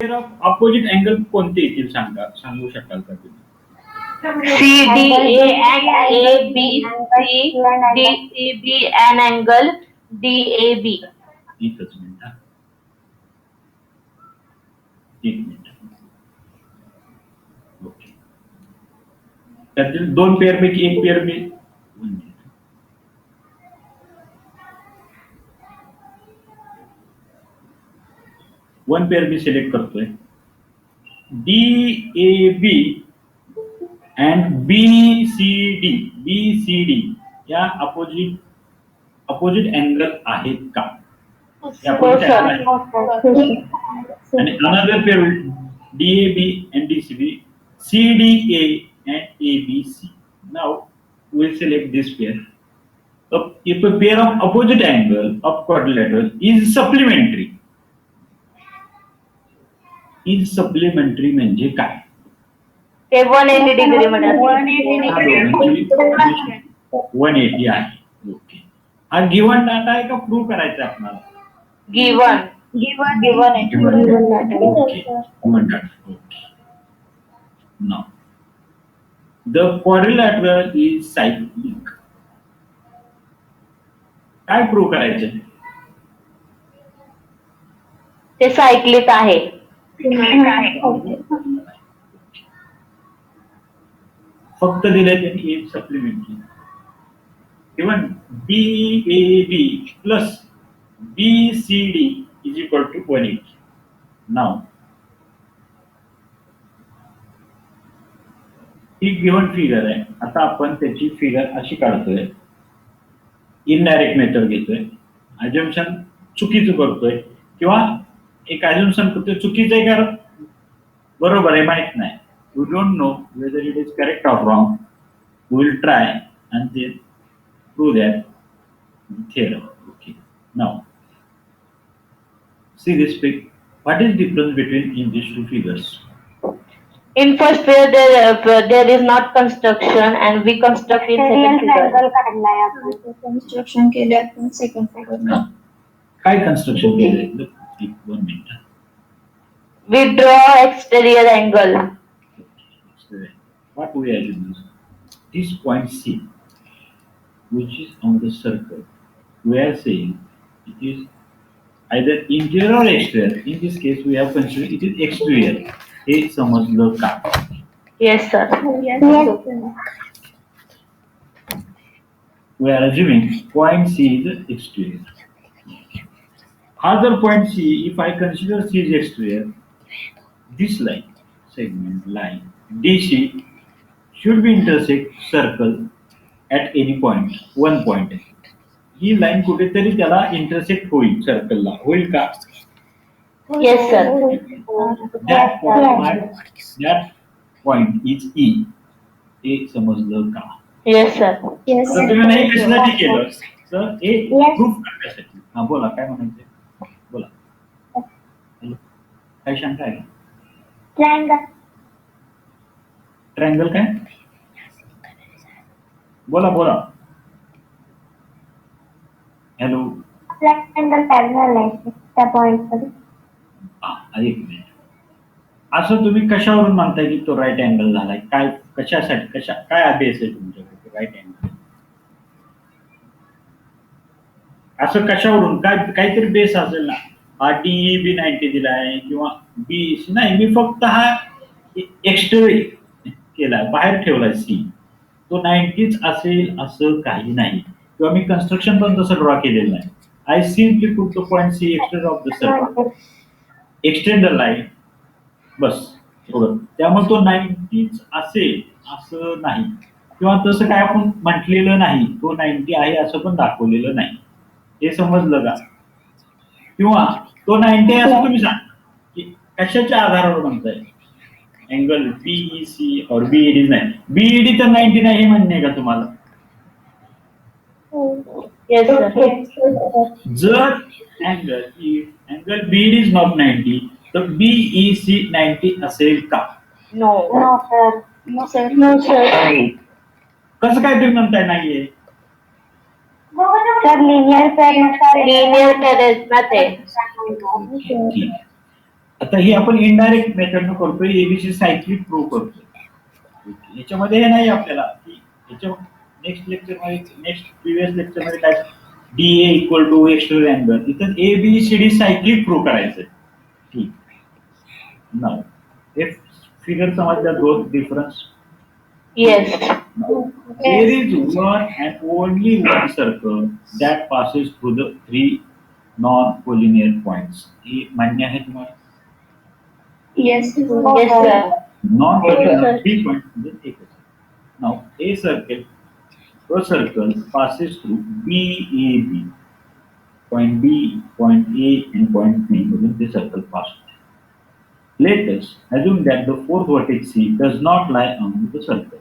Pair of opposite angle कोणते येतील सांगू शकाल का तुम्ही? CDA and ABC, DCB and angle DAB. एकच मिनिट. एक मिनिट. ओके. त्यातील दोन पेअर पैकी एक पेअर मी वन पेअर मी सिलेक्ट करतोय. DAB अँड BCD या अपोजिट अँगल आहेत का? आणि another pair DAB and DCB, CDA and ABC. Now we will select this pair. If a pair of opposite angle of quadrilateral is supplementary म्हणजे काय? ते 180 degree मध्ये 180 आहे. ओके. हा गिव्हन डाटा आहे का प्रूव्ह करायचा आपल्याला? Given data. Okay. Now the quadrilateral is cyclic. काय प्रूव्ह करायचं? ते सायक्लिक आहे. फक्त दिले त्यांनी एक supplementary. Even DAB plus BCD is equal to 180. Now he given figure आहे. आता आपण त्याची फिगर अशी काढतोय. इनडायरेक्ट मेथड घेतोय. अजम्पशन चुकीचं करतोय किंवा एक अजम्पशन करतोय चुकीचं आहे का बरोबर आहे माहित नाही. We don't know whether it is correct or wrong. We will try and then prove that theorem. Okay. Now, see this picture. What is difference between in these two figures? In first pair there is not construction and we construct in second figure. Construction केले आपण second figure. काय construction केले? Look, 1 minute. We draw exterior angle. What we are doing? This point C, which is on the circle, we are saying it is either interior or exterior. In this case, we have considered it is exterior. हे समजलं का? Yes, sir. We are assuming point C is exterior. Other point C, if I consider C is exterior, this line, segment line, DC should be intersect circle at any point, one point. He line कुठेतरी त्याला intersect होईल सर्कलला. होईल का? Yes, sir. That point is E. हे समजलं का? Yes, sir. Yes. तर तुम्ही नाही कशासाठी केलं? तर हे प्रूफ करण्यासाठी. हा बोला काय म्हणायचं? बोला. काय शंका आहे? ट्रायंगल काय? बोला. हॅलो. ट्रायंगल पॅरलल आहे त्या पॉइंट मध्ये. एक मिनिट. असं तुम्ही कशावरून म्हणताय की तो राईट अँगल झालाय? काय कशासाठी काय अभ्यास आहे तुमच्याकडे राईट अँगल? असं कशावरून काहीतरी बेस असेल ना. हा DEB 90 दिलाय किंवा BC नाही. मी फक्त हा एक्स्ट्रा केलाय बाहेर ठेवलाय C. तो 90च असेल असं काही नाही किंवा मी कन्स्ट्रक्शन पण तसं ड्रॉ केलेलं नाही. I simply put the point C extend of the circle. Extend the line बस एवढं. त्यामुळे तो 90च असेल असं नाही किंवा तसं काय आपण म्हटलेलं नाही. तो 90 आहे असं पण दाखवलेलं नाही. हे समजलं का? किंवा तो 90 आहे असं तुम्ही सांगा की कशाच्या आधारावर म्हणताय? अँगल PEC और BED नाही. BED तर 90 नाही हे म्हणणे का तुम्हाला? Yes, sir. जर अँगल BED इज नॉट 90 तर BEC 90 असेल का? No. No, sir. कसं काय तुम्ही म्हणताय नाहीये? Sir linear pair Linear pair is nothing. ठीक. आता ही आपण इनडायरेक्ट मेथडनं करतोय, एबीसी सायक्लिक प्रूव्ह करतोय. याच्यामध्ये हे नाही आपल्याला की याच्या नेक्स्ट लेक्चरमध्ये, नेक्स्ट प्रिव्हियस लेक्चरमध्ये काय DA equal to external angle, इथं एबीसीडी सायक्लिक प्रूव्ह करायचं. ठीक. नाव हे फिगर समजल्या दोन difference. Yes. There is one and only one circle that passes through the three non-collinear points. हे मान्य आहे तुम्हाला? Yes. Yes, sir. Non-collinear Yes, sir. 3 points म्हणजे एकच. Now a circle passes through BAB, point B, point A and point B within the circle passed. Let us assume that the fourth vertex C does not lie on the circle.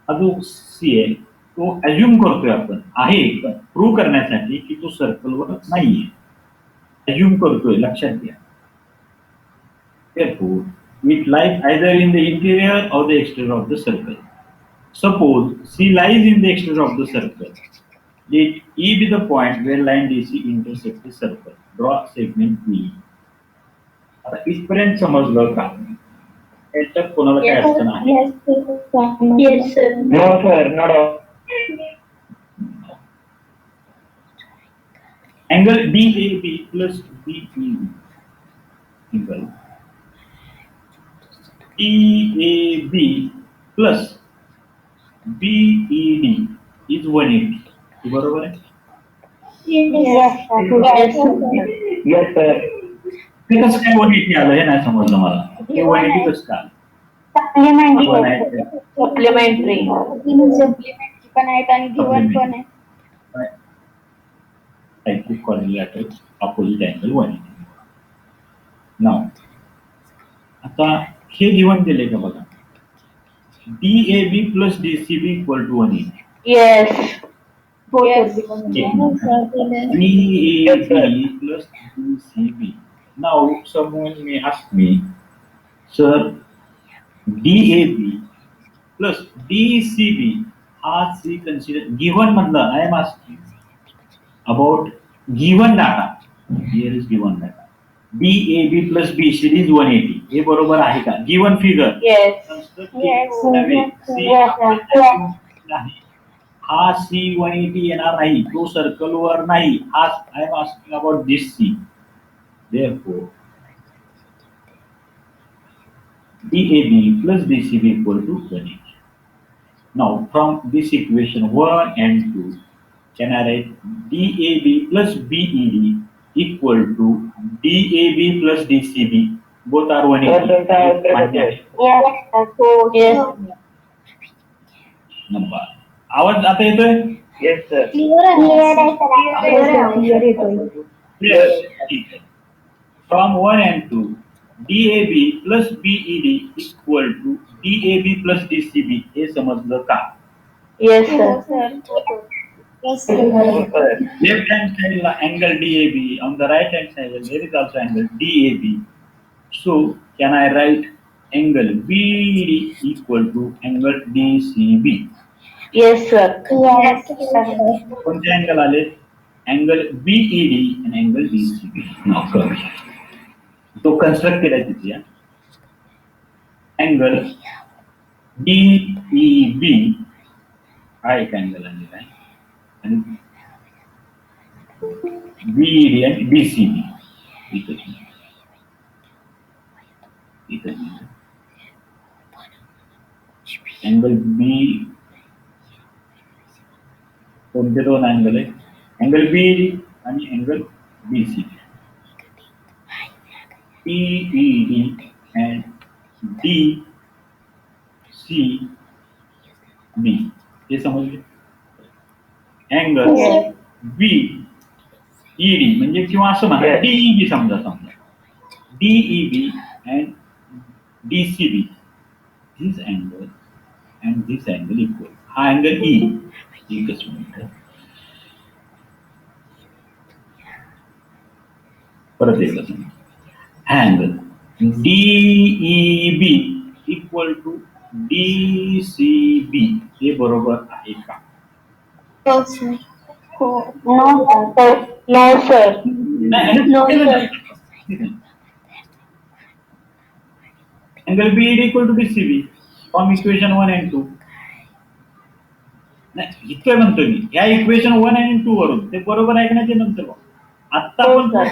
हा जो C आहे तो assume करतोय आपण आहे prove करण्यासाठी की तो सर्कलवर नाहीये. अज्युम करतोय, लक्षात घ्या. Therefore, it lies either in the interior or the exterior of the circle. Suppose C lies in the exterior of the circle. Let E be the point where line DC intersects the circle. Draw segment E. आता इथपर्यंत समजलं का? याच्यात कोणाला काय अडचण आहे? Yes, sir. No, sir, not all. Angle DAB plus BEB equal DAB plus BED is 180. बरोबर आहे? Yes, sir. Yes, sir. Yes, sir. ते कसं काय 180 आलं हे नाही समजलं मला. हे 180 कसं काय आलं? Supplementary. आपण आहे. Supplementary. Supplementary पण आहेत आणि गिवन पण आहे. Cyclic quadrilateral opposite angle 180. Now, आता हे गिवन दिले का बघा. DAB plus DCB equal to 180. Yes. Yes. DAB plus DCB. Now, someone may ask me, sir, DAB plus DCB has we consider given madla. I am asking about given data. Here is given data. DAB plus BCD is 180. हे बरोबर आहे का? Given figure. Yes. हा C 180 येणार नाही, तो circle वर नाही. हा I am asking about this C. Therefore, DAB plus DCB equal to 180. Now, from this equation 1 and 2, can I write DAB plus BED equal to DAB plus DCB? Both are 180. Yes. Number. आवाज आता येतोय? Yes, sir. Clear आहे. Clear. ठीक आहे. From 1 and 2, DAB plus BED equal to DAB plus DCB. हे समजलं का? Yes, sir. Yes, No, sir. Left hand side la angle DAB, on the right hand side there is also angle DAB. So can I write angle BED equal to angle DCB? Yes, sir. Yes, sir. कोणते angle आले? Angle BED आणि angle DCB. नाव करूया. तो construct केलाय तिथे. Angle DEB हा एक angle आलेला आहे आणि BED आणि DCB अँगल बी कोणते दोन अँगल आहे? अँगल BED आणि angle DCB. PED and DCB हे समजले? अँगल BED म्हणजे किंवा असं म्हणा DEB समजा DEB and DCB, this angle and this angle equal. हा अँगल E एकच मिनिट परत एकदा सांगा. Angle DEB equal to DCB हे बरोबर आहे का? No, sir. No, sir. No, sir. नाही. No, sir. Angle BED equal to DCB from equation 1 and 2. नाही इतकं म्हणतोय मी या इक्वेशन 1 and 2 वरून ते बरोबर आहे का नाही ते नंतर बघ. आत्ता हो, पण sir.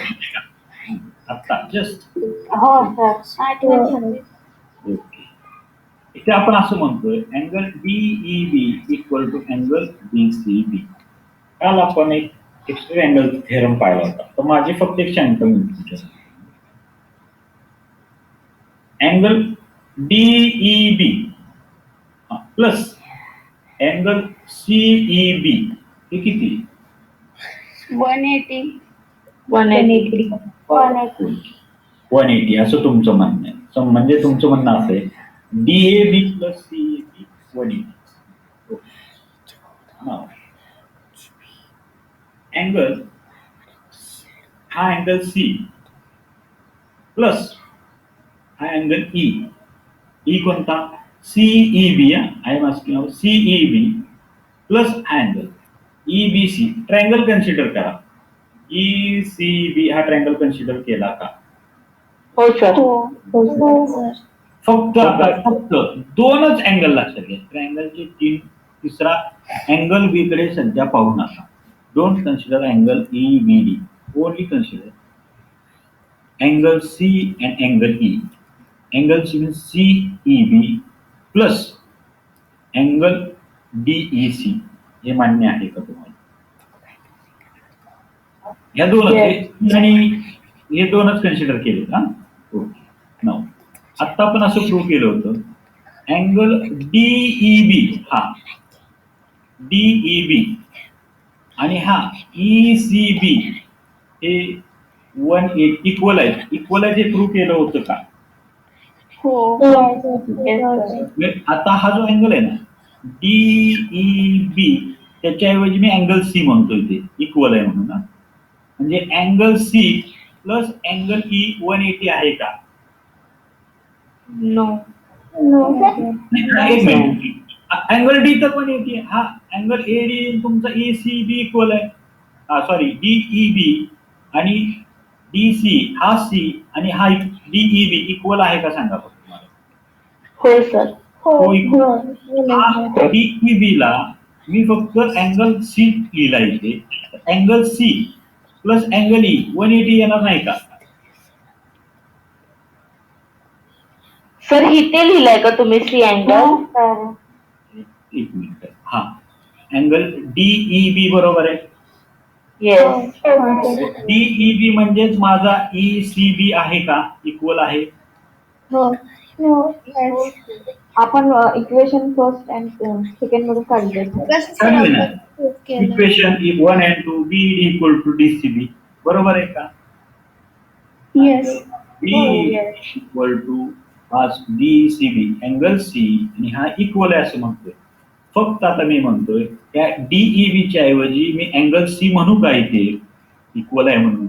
आत्ता जस्ट हो सर आठवण झाली. ओके. इथे आपण असं म्हणतोय angle DEB equal to angle DCB. काल आपण एक एक्स्ट्रा अँगल थेरम पाहिला होता तर माझी फक्त एक शंका मिळते angle DEB plus angle CEB हे किती 180 180. 180 असं तुमचं म्हणणं आहे. म्हणजे तुमचं म्हणणं असं आहे डीएबी प्लस सीएबी 180. अँगल हा अँगल सी प्लस हा अँगल ई कोणता CEB I am asking CEB plus angle EBC triangle consider करा. ईसीबी हा ट्रायंगल कन्सिडर केला का हो सर. सर फक्त दोनच अँगल लक्षात घ्या. ट्रायंगलचे तिसरा अँगल बी कडे सध्या पाहू नका. Don't consider angle EBD only consider angle C and angle E. Angle C means CEB plus angle DEC. हे मान्य आहे का तुम्हाला या दोनच आणि हे दोनच कन्सिडर केले का ओके. नाव आत्ता आपण असं प्रूव्ह केलं होतं अँगल डीईबी हा डीईबी आणि हा ईसीबी हे 180 इक्वल आहे प्रूव्ह केलं होतं का. आता हा जो अँगल आहे ना डीईबी त्याच्याऐवजी मी अँगल सी म्हणतोय ते इक्वल आहे म्हणून ना. म्हणजे angle C plus angle E 180 आहे का नो. एक मिनिट अँगल डी तर 180 हा अँगल एडी तुमचा एसीबी इक्वल आहे सॉरी डीईबी आणि डीसी हा सी आणि हा डीईबी इक्वल आहे का सांगा तुम्हाला. हो सर. डीईबी ला मी फक्त अँगल सी लिहिला इथे angle C plus angle E 180 येणार नाही का सर इथे लिहिलंय का तुम्ही सी अँगल. एक मिनिट हा अँगल डीईबी बरोबर आहे. येस. डीईबी म्हणजेच माझा ईसीबी आहे का इक्वल आहे. आपण इक्वेशन फर्स्ट अँड सेकंड मधून काढले. Equation 1 and 2 B equal to DCB बरोबर आहे का. B equal to DCB angle C आणि हा इक्वल आहे असं म्हणतोय. फक्त आता मी म्हणतोय त्या डीईबी च्या ऐवजी मी अँगल सी म्हणू का इथे इक्वल आहे म्हणून.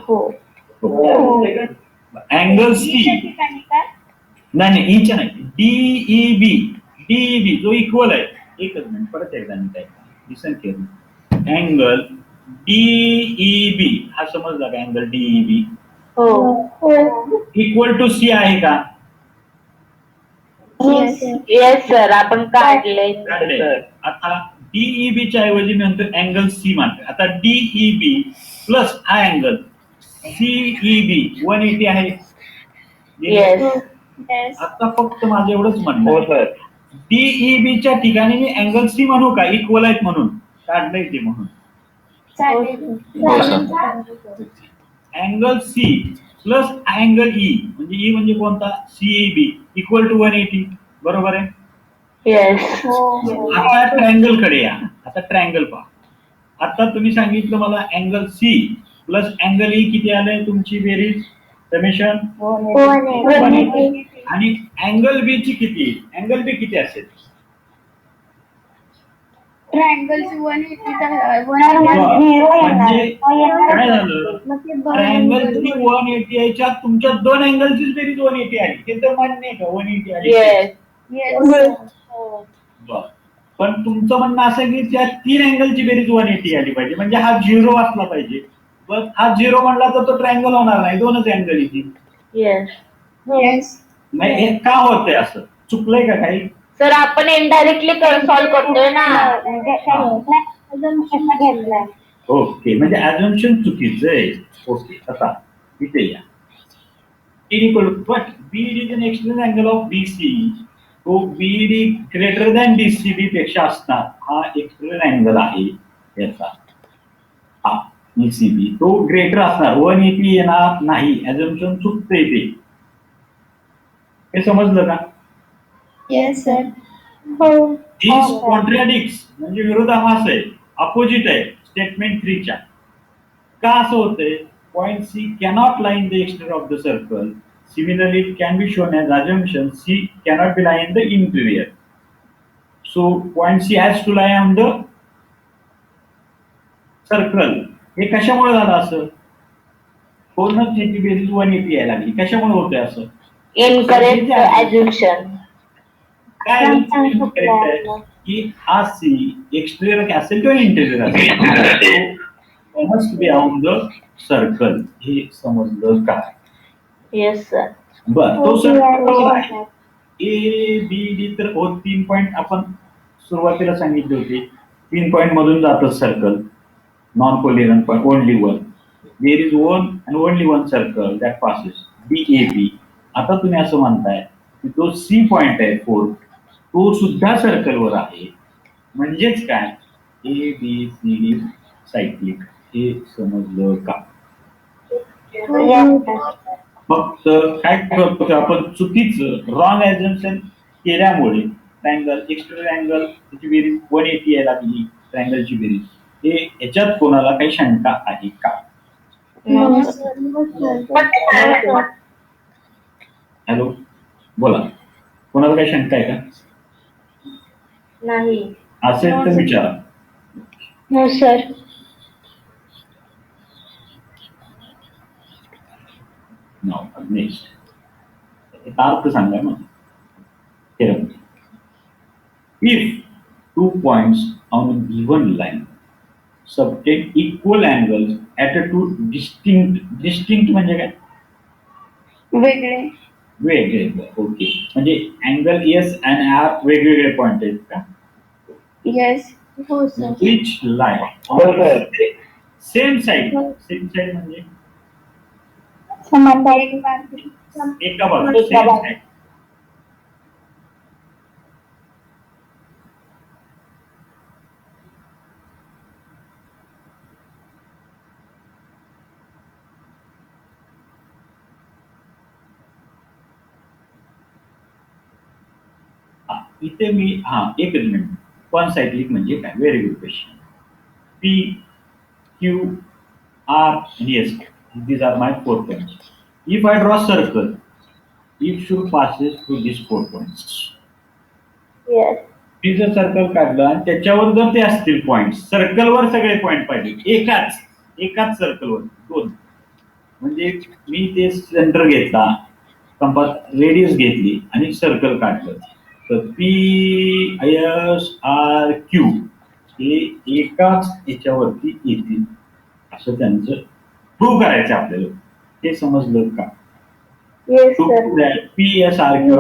हो. अँगल सी नाही ईच्या नाही डीईबी जो इक्वल आहे. एकच मिनिट परत एकदा मी काय लिसन केलं अँगल डीईबी हा समजला का अँगल डीईबी हो. इक्वल टू सी आहे का. येस सर आपण काढले. आता डीईबी च्या ऐवजी मी म्हणतो अँगल सी मानतो. आता डीईबी प्लस हा अँगल सीईबी 180 आहे. येस. आता फक्त माझं एवढंच म्हणणं हो सर. डीईबी च्या ठिकाणी मी अँगल सी म्हणू का इक्वल आहेत म्हणून काढलंय ते म्हणून. Angle C plus angle E म्हणजे ई म्हणजे कोणता सीईबी इक्वल टू 180 बरोबर आहे. येस. आता ट्रायंगल कडे या. आता ट्रायंगल पहा. आता तुम्ही सांगितलं मला angle C plus angle E किती आलंय तुमची बेरीज समेशन आणि अँगल बी ची किती अँगल बी किती असेल. ट्रायंगलची 180 म्हणजे काय झालं ट्रायंगलची 180 याच्या तुमच्या दोन अँगलचीच बेरीज 180 आली ते तर मान्य आहे का 180 आली. येस. बरं पण तुमचं म्हणणं असं की त्या तीन अँगलची बेरीज 180 आली पाहिजे म्हणजे हा 0 असला पाहिजे. बस हा 0 म्हणला तर तो ट्रायंगल होणार नाही दोनच अँगल येतील. येस. Yes. नाही हे का होतंय असं चुकलंय का काही? सर आपण इनडायरेक्टली सॉल्व्ह करतोय ना. म्हणजे अजून कसा घेतलाय? ओके म्हणजे ऍझम्पशन चुकीचं आहे. ओके आता इथे या but Beed is an external angle of BC. तो बीड ग्रेटर दॅन डीसीबी पेक्षा असणार हा एक्सटर्नल अँगल आहे याचा. हा ईसीबी तो ग्रेटर असणार 180 येणार नाही. ऍझम्पशन चुकतंय ते. हे समजलं का? Yes, sir. दिस कॉन्ट्राडिक्ट्स म्हणजे विरोधाभास आहे. अपोजिट आहे स्टेटमेंट 3 च्या. का असं होतंय? Point C cannot lie in the exterior of the circle. Similarly, it can be shown as assumption C cannot be lie in the interior. So point C has to lie on the circle. हे कशामुळे झालं असं? पूर्ण त्याची बेरीज 180 यायला लागली. कशामुळे होतंय असं? इनकरेक्ट ऍझम्पशन. काय incorrect आहे की हा सी एक्सटेरियर असेल किंवा इंटेरियर असेल must be on the circle. हे समजलं का? Yes sir. बर तो सर्कल आहे ए बी डी. तर 3 पॉइंट आपण सुरुवातीला सांगितले होते. 3 पॉइंट मधून जातं circle. Non collinear point only one. There is one and only one circle that passes B A B. आता तुम्ही असं म्हणताय की तो सी पॉइंट आहे 4 तो सुद्धा सर्कलवर आहे. म्हणजेच काय A B C D cyclic. हे समजलं का? फक्त काय करतो आपण चुकीचं रॉंग ऍझम्पशन केल्यामुळे ट्रायंगल एक्सटर्नल अँगल त्याची बेरीज 180 यायला लागली. ट्रायंगलची बेरीज. हे याच्यात कोणाला काही शंका आहे का? हॅलो बोला कोणाला काही शंका आहे का? नाही. असेल तर विचारा. No sir. नेक्स्ट अर्थ सांगा ना. If 2 points on a given line subtend equal angles at a two distinct म्हणजे काय? वेगळे. वेगळे. ओके म्हणजे अँगल एस आणि आर वेगवेगळे पॉइंट आहेत का? येस. हो सर. विच लाईन बरोबर. सेम साइड म्हणजे समान बाजू. एका बाजू एका सेम बाजू. साइड. इथे मी एकच मिनिट. वन सायक्लिक म्हणजे काय? Very good question. P Q R आणि S these are my 4 points. If I draw circle, it should passes through these 4 points. Yes. मी जर सर्कल काढलं आणि त्याच्यावर जर ते असतील पॉइंट सर्कलवर सगळे पॉइंट पाहिजे एकाच सर्कलवर 2 म्हणजे मी ते सेंटर घेतला कंपास रेडियस घेतली आणि सर्कल काढलं तर पी एस आर क्यू हे एकाच याच्यावरती येतील असं त्यांचं प्रूव्ह करायचं आपल्याला. हे समजलं का? Yes sir. P S R Q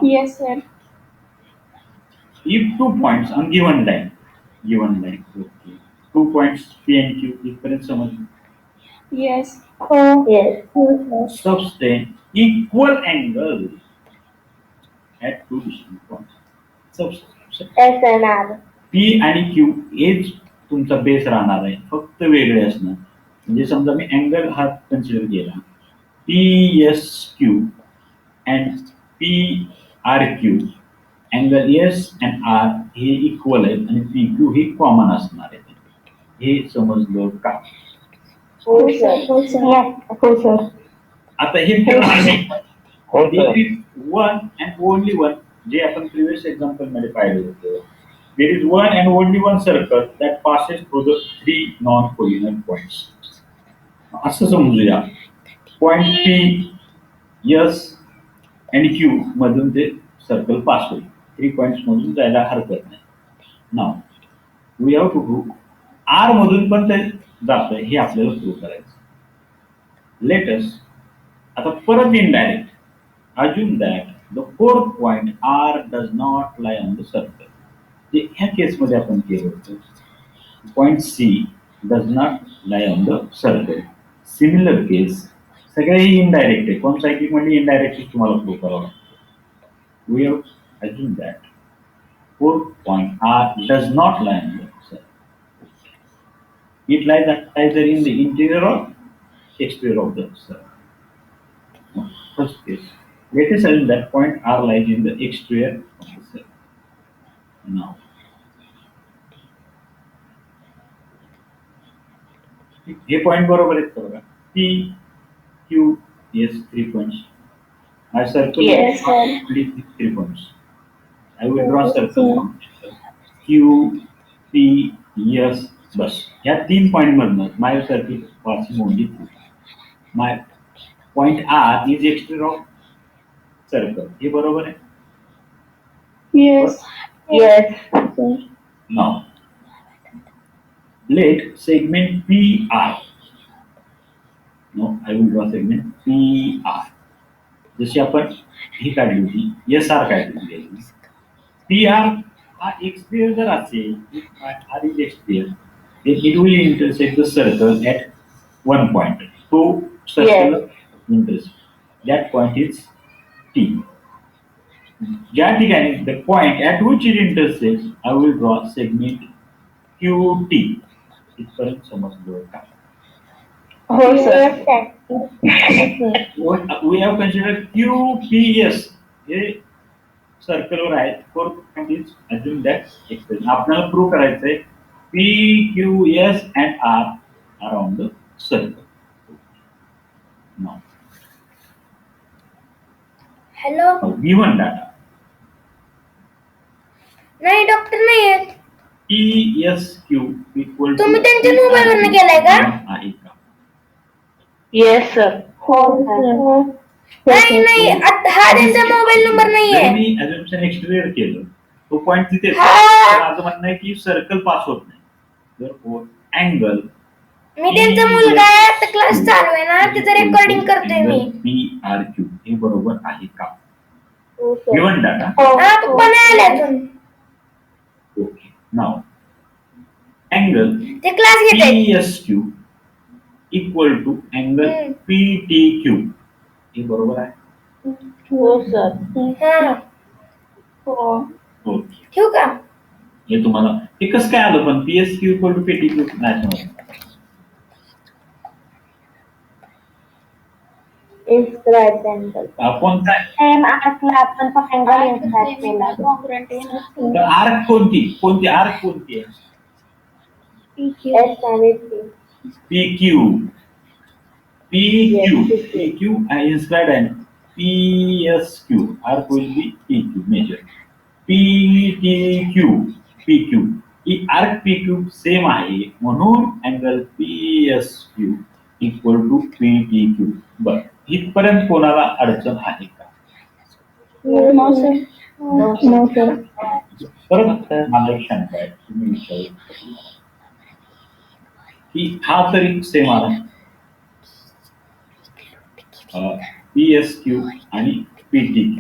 yes sir. if 2 points on given line okay 2 points P and Q इथपर्यंत समजलं. Yes. Yes. sustain equal angle at two distinct points. S N R. P आणि Q हेच तुमचा base राहणार आहे फक्त वेगळे असणार. म्हणजे समजा मी अँगल हा कन्सिडर केला P S Q and P R Q. Angle S and R हे इक्वल आहेत आणि पी क्यू हे कॉमन असणार आहे. हे समजलं का? हो सर. हो सर. आता हे पूर्ण आहे. हो sir. One and only one जे आपण प्रिव्हियस एक्झाम्पल मध्ये पाहिलं होतं. There is one and only one circle that passes through the 3 non-collinear points. असं समजूया. पॉइंट पी एस आणि क्यू मधून ते सर्कल पास होईल. 3 पॉइंट्स मधून जायला हरकत नाही. Now we have to prove R मधून पण ते जातं हे आपल्याला प्रूव्ह करायचं. लेटस आता परत indirect. Assume that the fourth point R does not lie on the circle. जे ह्या केसमध्ये आपण केलं होतं. Point C does not lie on the circle. Similar case सगळेही इनडायरेक्ट आहे. कोण सायक्लिक म्हणजे इनडायरेक्ट तुम्हाला प्रूव्ह करावं लागतं. We have assumed that fourth point R does not lie on the circle. It lies either in the interior or exterior of the circle. First case, let us assume that point R lies in the exterior of the circle. Now, हे point बरोबर आहेत का बघा. P, Q, S, 3 points. I circle Yes, sir. these 3 points. I will draw circle from Q, P, S, बस या 3 point मधनं my circle passing only through. My point R is exterior of circle. हे बरोबर आहे. Yes. Yes. Now, let segment PR. No, I will draw segment PR. जशी आपण ही काढली होती SR काढली होती. PR हा एक्सटेरियर जर असेल, R is exterior, then it will intersect the circle at one point. So circle intersect. That point is T. ज्या ठिकाणी the point at which it intersects, I will draw segment QT. इथपर्यंत समजलं का? हो sir. We have considered QPS हे सर्कलवर आहे. Fourth point is अजून that expression. आपल्याला प्रूव्ह करायचंय PQS and R around the circle. Now, hello. given data नाही डॉक्टर नाही आहेत. PSQ equal to तुम्ही त्यांच्या मोबाईलवरनं केलाय का? आहे का? Yes, sir. नाही नाही आता हा त्यांचा मोबाईल नंबर नाहीये. जर मी assumption exterior केलं तो पॉइंट तिथे हा. माझं म्हणणं आहे की सर्कल पास होत नाही. जर अँगल मी त्यांचा मुलगा आहे. आता क्लास चालू आहे ना तिचं रेकॉर्डिंग करतोय मी. PRQ हे बरोबर आहे का? हो सर. Given data. हा पप्पा नाही आले अजून. ओके. नाव अँगल ते क्लास घेत आहेत. PSQ equal to angle PTQ हे बरोबर आहे. हो सर. हा ओके. ठेवू का? हे तुम्हाला हे कसं काय आलं पण PSQ इक्वल टू PTQ नाही समजलं. Inscribed angle. कोणता सेम आर्कला आपण फक्त अँगल इन्सर्ट केला. आर्क कोणती आर्क कोणती आहे? S आणि T. PQ I inscribed and PSQ arc will be PQ measure. PQ ही आर्क PQ सेम आहे म्हणून angle PSQ equal to PTQ. बर इथपर्यंत कोणाला अडचण आहे का? No, sir. परत मला एक शंका आहे. तुम्ही विचारू की हा तरी सेम आला PSQ आणि PTQ.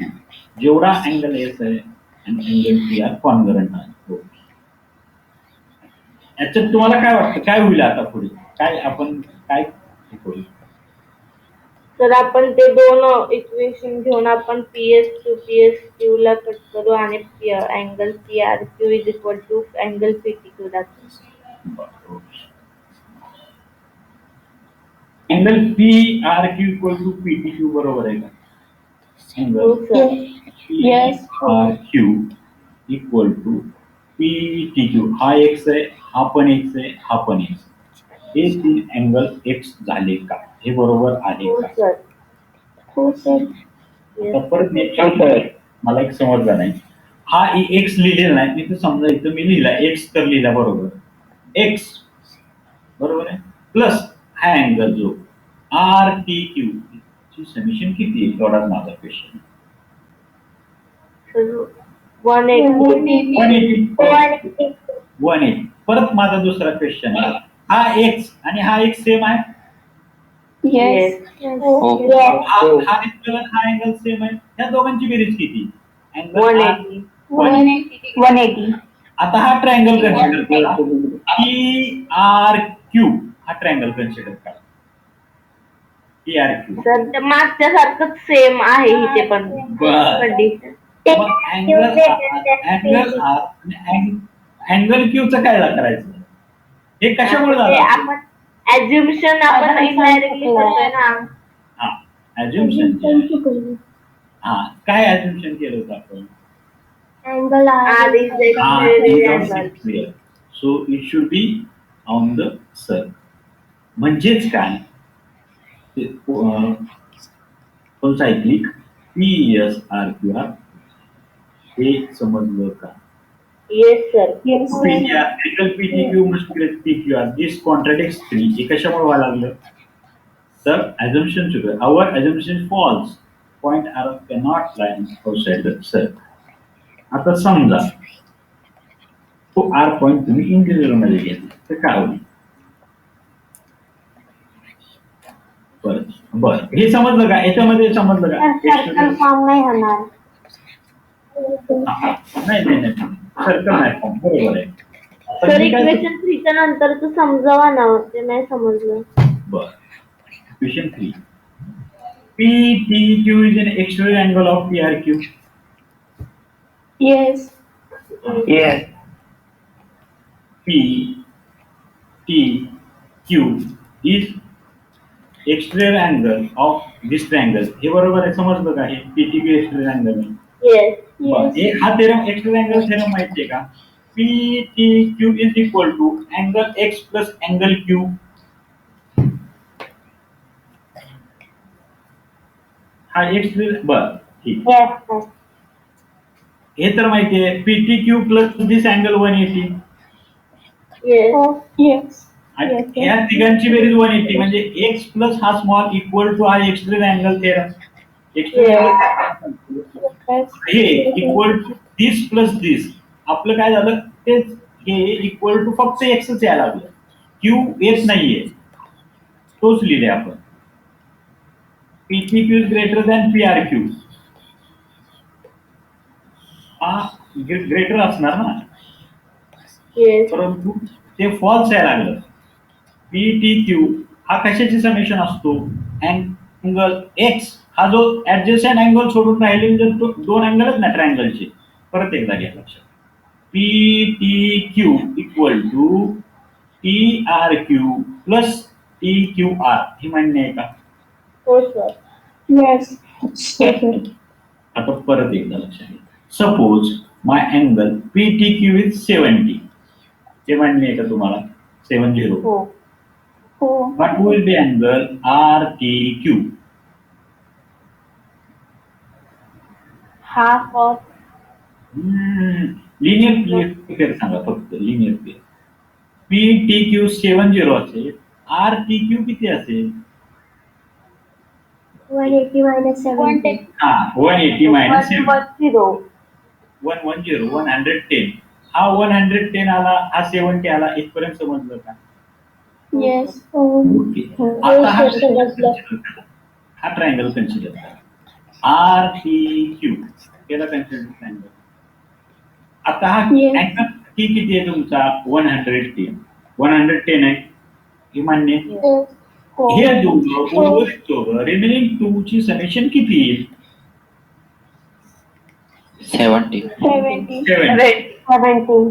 जेवढा अँगल एस आहे आणि अँगल पी आर कॉन्ग्रंट आहे. याच्यात तुम्हाला काय वाटतं काय होईल आता पुढे? काय आपण काय करू? तर आपण ते दोन इक्वेशन घेऊन आपण PSQ ला कट करू आणि angle PRQ is equal to angle PTQ दाखवू. Angle PRQ equal to PTQ बरोबर आहे का? हो angle sir. PRQ equal to PTQ. हा एक्स आहे, हा पण एक्स आहे, हा पण एक्स. हे तीन अँगल एक्स झाले का? हे बरोबर आहे हो का? सर. हो सर. आता परत मला एक समजला नाही. हा एक्स लिहिलेला नाही. मी तर समजा इथं मी लिहिला एक्स तर लिहिला बरोबर. एक्स बरोबर आहे प्लस हा अँगल जो RTQ ची समेशन किती आहे? एवढाच माझा क्वेश्चन. 180. परत माझा दुसरा क्वेश्चन आहे. हा एक्स आणि हा एक्स सेम आहे. Yes okay Yes. हा अँगल हा अँगल सेम आहे. ह्या दोघांची बेरीज किती? अँगल 180. 180. आता हा ट्रायंगल कन्सिडर करा. PRQ हा ट्रायंगल कन्सिडर करा. PRQ. सर ते मागच्या सारखंच सेम आहे इथे पण बर. कंडिशन. मग अँगल क्यूचं काय करायचं? हे कशामुळे ते झालं? आपण ऍज्युम्शन आपण इनडायरेक्टली करतोय ना. हा ऍज्युम्शन. हा काय ऍज्युम्शन केलं होतं आपण? Angle R is the angle. So it should be on the circle. म्हणजेच काय? सायक्लिक PSRQR हे समजलं का? Yes sir. Yes. PTQ must be PQR. This contradicts 3. हे कशामुळे व्हायला लागलं? Sir, assumption sugar. Our assumption false. Point R cannot lie outside the circle. आता समजा तो R पॉइंट तुम्ही इंटिरियर मध्ये घेतला तर काय होईल? बर हे समजलं का? याच्यामध्ये समजलं का? सर्कल फॉर्म नाही होणार. नाही सर्कल नाही फॉर्म बरोबर आहे. पण सर मी काय- इक्वेशन 3च्या नंतरच समजावा ना, ते नाही समजलं. बर question 3. PTQ is an external angle of PRQ. Yes. Yes PTQ is external angle of this triangle. हे बरोबर आहे, समजलं का? हे PTQ external angle आहे. येस. हा थेरम एक्सटर्नल अँगल थेरम माहितीये का? PTQ is equal to angle X plus angle Q. हा एक्सटर्नल बर ठीक. Yes. हे तर माहितीये PTQ plus this angle 180. Yes. Yes. आणि या तिघांची बेरीज 180 म्हणजे एक्स प्लस हा स्मॉल इक्वल टू हा एक्सटर्नल अँगल थेरम. हे इक्वल टू दिस प्लस दिस. आपलं काय झालं? तेच हे इक्वल टू फक्त एक्सच यायला लागलं. क्यू येत नाहीये, तोच लिहिले आपण. PTQ is greater than PRQ. हा ग्रेटर असणार ना, येस. परंतु ते फॉल्स यायला लागलं. PTQ हा कशाची समेशन असतो? अँगल एक्स हा जो ऍडजस्टंट अँगल सोडून राहिले जर दोन अँगलच ना ट्रायंगलचे. परत एकदा घ्या लक्षात. PTQ equal to PRQ plus TQR हे मान्य आहे का? हो सर. Yes. आता परत एकदा लक्षात घ्या. Suppose my angle PTQ is 70. ते मान्य आहे का तुम्हाला? 70. हो. What will be angle RTQ? Half of linear pair सांगा फक्त. Linear pair. PTQ 70 असेल, RTQ किती असेल? 180 minus 70. हा 180 मायनस 110. 110. हा 110 आला, हा 70 आला. इथपर्यंत समजलं का? Yes. ओके. आता हा ट्रायंगल कन्सिडर करा. RTQ केला कन्सिडर ट्रायंगल. आता हा Yes. अँगल टी किती आहे तुमचा? 110. 110 आहे हे मान्य आहे. Yes. हे दोघं रिमेनिंग 2 ची समेशन किती येईल? 70 70. 70.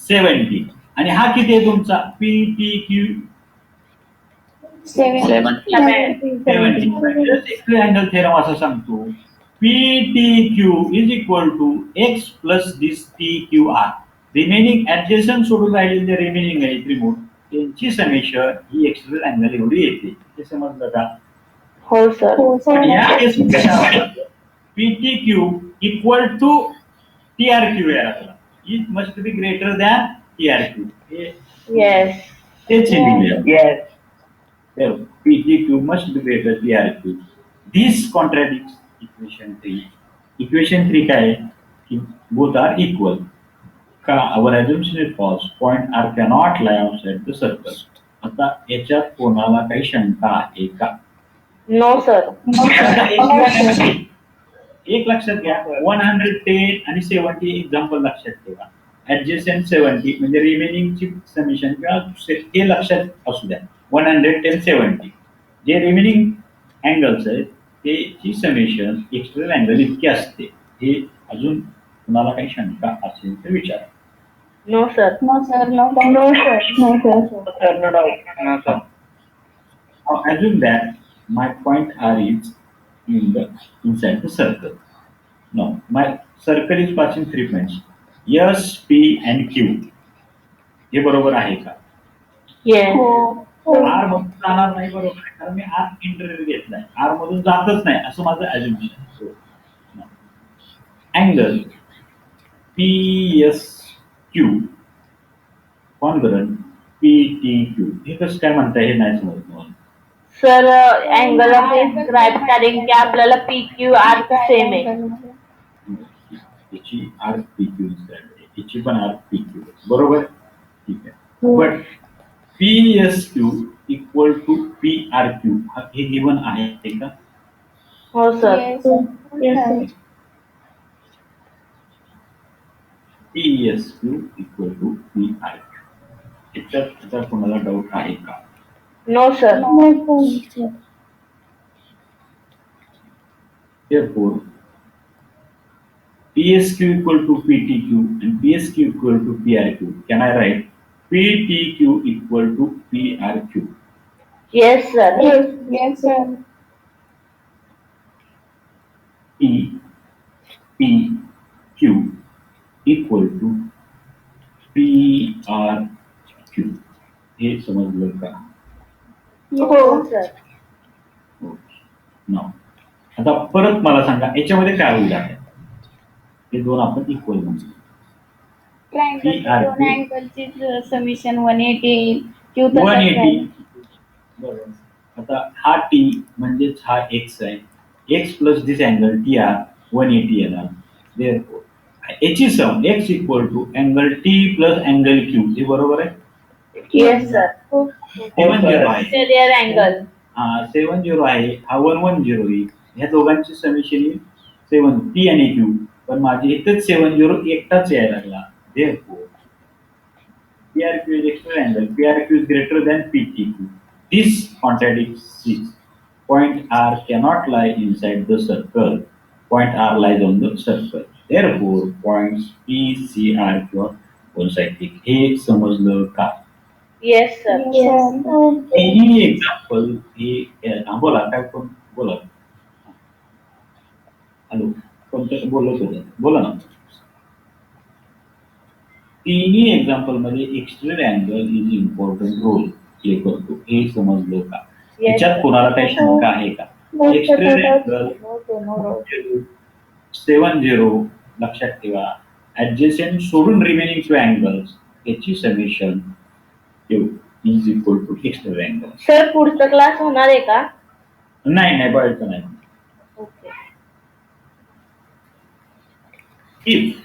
70. आणि हा किती आहे तुमचा? PTQ 70. अँगल थेरम असं सांगतो. PTQ is equal to x plus this TQR. Remaining adjacent सोडून राहिलेले रिमेनिंग आहे त्रिभुज त्यांची समेशन ही एक्सटर्नल अँगल एवढी येते. हे समजलं का? हो सर. पण या केसमध्ये PTQ इक्वल टू TRQ यायला लागला. It must be greater than TRQ. Yes. तेच लिहिले. Yes PTQ must be greater TRQ. This contradicts equation 3. Equation 3 काय आहे? की both are equal. का our assumption is false. Point R cannot lie outside the circle. आता याच्यात कोणाला काही शंका आहे का? No sir. एक लक्षात घ्या, 110 आणि 70 एक्झाम्पल लक्षात ठेवा. ऍडजस्टंट 70 म्हणजे रिमेनिंगची समेशन किंवा हे लक्षात असू द्या. 110 70 जे रिमेनिंग अँगल्स आहेत त्याची समेशन एक्सटर्नल अँगल इतकी असते. हे अजून कुणाला काही शंका असेल तर विचारा. No sir. No sir, no sir. No sir. No sir. Assume that my point R is inside the circle. Now, my circle is passing 3 points. S, P and Q. हे बरोबर आहे का? येस. R मधून जाणार नाही, बरोबर आहे, कारण मी R इंटरव्ह्यू घेतलाय. R मधून जातच नाही असं माझं अज्युम्शन. अँगल PSQ कॉन्ग्रुएंट PTQ हे कसं काय म्हणताय हे नाही समजत मला. सर अँगल ऑफ इन्स्क्राईब कारण की आपल्याला PQ R सेम आहे. याची RPQ याची पण RPQ बरोबर, ठीक आहे. But PSQ equal to PRQ हे गिवन आहे का? हो sir. Yes. PSQ equal to PRQ याच्यात कोणाला डाऊट आहे का? No sir. No sir. Therefore, PSQ equal to PTQ and PSQ equal to PRQ. Can I write PTQ equal to PRQ? Yes sir. Yes sir. PQ equal to PRQ. हे समजलं का? हो sir. नाव आता परत मला सांगा याच्यामध्ये काय होईल आहे? हे दोन आपण इक्वल म्हणतो. Triangle PRQ. दोन अँगलची समेशन 180 Q 180 बरोबर. आता हा T म्हणजेच हा X आहे. X plus this angle TR 180 येणार. Therefore, याची sum X equal to angle T plus angle Q हे बरोबर आहे. Yes sir. 70 आहे. Exterior angle. 70 आहे, हा 110 येईल. ह्या दोघांची समेशन येईल 7 P आणि Q. पण माझी इथेच 70 एकटाच यायला लागला. Therefore, PRQ is external angle. PRQ is greater than PTQ. This contradicts this. Point R cannot lie inside the circle. Point R lies on the circle. Therefore, points P, C, R किंवा कोणसाइटिक हे समजलं का? Yes sir. Any example हे बोला काय कोण बोला. Hello कोणतं बोलत होतं बोला ना. तिन्ही एक्झाम्पल मध्ये external angle is important role play करतो हे समजलं का? याच्यात कोणाला काही शंका आहे का? एक्सटर्नल अँगल 70 लक्षात ठेवा. ऍडजसेंट सोडून रिमेनिंग टू अँगल्स याची summation is equal to external angle. Sir पुढचा क्लास होणार आहे का? नाही बळचं नाही. ओके. इफ